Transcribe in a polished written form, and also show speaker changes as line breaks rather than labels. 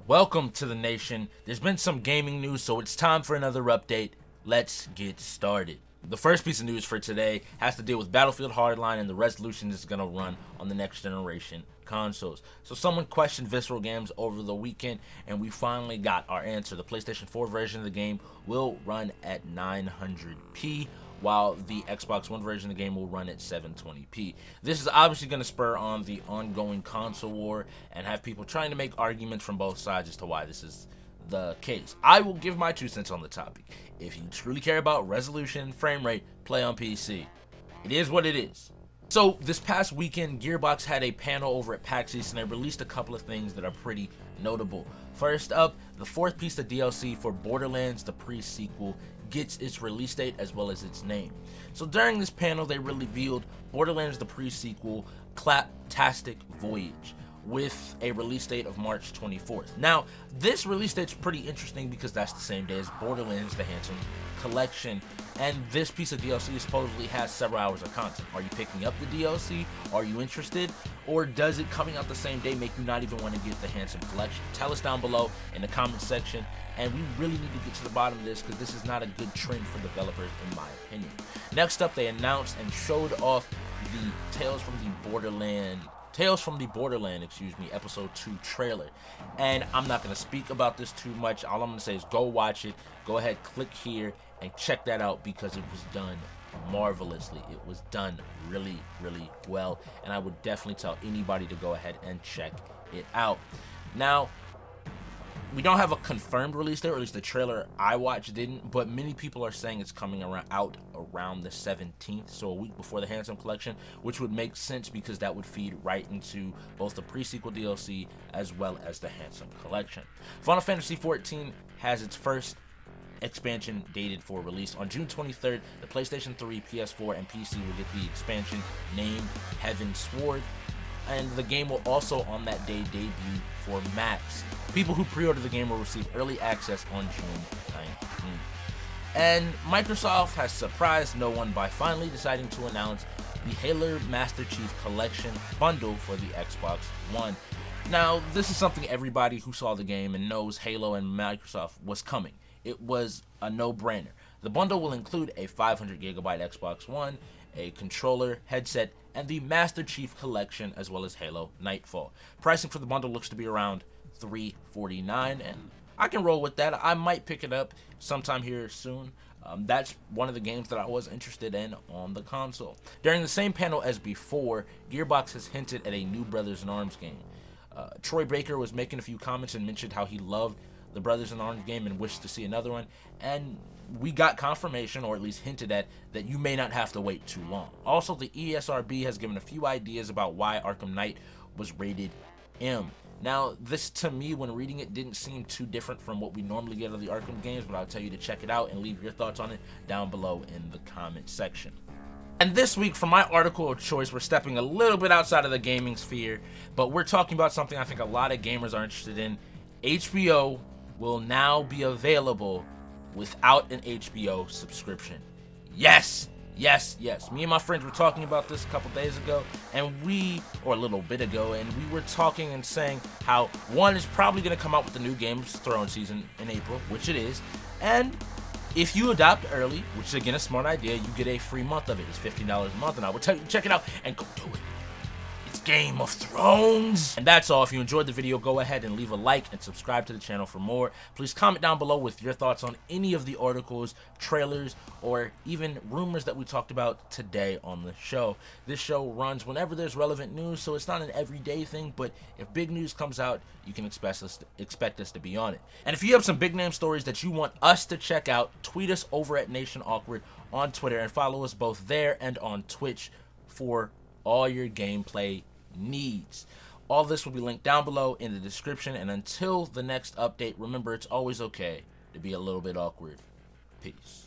Welcome to the nation. There's been some gaming news, so it's time for another update. Let's get started. The first piece of news for today has to deal with Battlefield Hardline and the resolution it's going to run on the next generation consoles. So someone questioned Visceral Games over the weekend, and we finally got our answer. The PlayStation 4 version of the game will run at 900p, while the Xbox One version of the game will run at 720p. This is obviously going to spur on the ongoing console war and have people trying to make arguments from both sides as to why this is the case. I will give my 2 cents on the topic. If you truly care about resolution and frame rate, play on PC. It is what it is. So this past weekend, Gearbox had a panel over at PAX East, and they released a couple of things that are pretty notable. First up, the 4th piece of DLC for Borderlands the PreSequel gets its release date as well as its name. So during this panel, they revealed Borderlands the PreSequel Claptastic Voyage with a release date of March 24th. Now, this release date's pretty interesting because that's the same day as Borderlands the Handsome Collection, and this piece of DLC supposedly has several hours of content. Are you picking up the DLC? Are you interested? Or does it coming out the same day make you not even want to get the Handsome Collection? Tell us down below in the comment section, and we really need to get to the bottom of this because this is not a good trend for developers in my opinion. Next up, they announced and showed off the Tales from the Borderland episode 2 trailer. And I'm not going to speak about this too much. All I'm going to say is go watch it. Go ahead, click here and check that out because it was done marvelously. It was done really, really well. And I would definitely tell anybody to go ahead and check it out. Now, we don't have a confirmed release date, or at least the trailer I watched didn't, but many people are saying it's coming out around the 17th, so a week before the Handsome Collection, which would make sense because that would feed right into both the PreSequel DLC as well as the Handsome Collection. Final Fantasy XIV has its first expansion dated for release on June 23rd. The PlayStation 3, PS4, and PC will get the expansion named Heaven's Sword, and the game will also on that day debut for Macs. People who pre-order the game will receive early access on June 19th. And Microsoft has surprised no one by finally deciding to announce the Halo Master Chief Collection bundle for the Xbox One. Now, this is something everybody who saw the game and knows Halo and Microsoft was coming. It was a no-brainer. The bundle will include a 500GB Xbox One, a controller, headset, and the Master Chief Collection, as well as Halo Nightfall. Pricing for the bundle looks to be around $349, and I can roll with that. I might pick it up sometime here soon. That's one of the games that I was interested in on the console. During the same panel as before, Gearbox has hinted at a new Brothers in Arms game. Troy Baker was making a few comments and mentioned how he loved the Brothers in Arms game and wished to see another one, and we got confirmation, or at least hinted at, that you may not have to wait too long. Also, the ESRB has given a few ideas about why Arkham Knight was rated M. Now, this to me, when reading it, didn't seem too different from what we normally get out of the Arkham games, but I'll tell you to check it out and leave your thoughts on it down below in the comment section. And this week, for my article of choice, we're stepping a little bit outside of the gaming sphere, but we're talking about something I think a lot of gamers are interested in. HBO will now be available without an HBO subscription. Yes, yes, yes. Me and my friends were talking about this a couple days ago, or a little bit ago, and we were talking and saying how one is probably going to come out with the new Game of Thrones season in April, which it is, and if you adopt early, which is again a smart idea, you get a free month of it. It's $15 a month, and I would tell you to check it out and go do it. It's Game of Thrones. And that's all. If you enjoyed the video, go ahead and leave a like and subscribe to the channel for more. Please comment down below with your thoughts on any of the articles, trailers, or even rumors that we talked about today on the show. This show runs whenever there's relevant news, so it's not an everyday thing, but if big news comes out, you can expect us to be on it. And if you have some big name stories that you want us to check out, tweet us over at Nation Awkward on Twitter and follow us both there and on Twitch for all your gameplay needs. All this will be linked down below in the description, and until the next update, remember it's always okay to be a little bit awkward. Peace.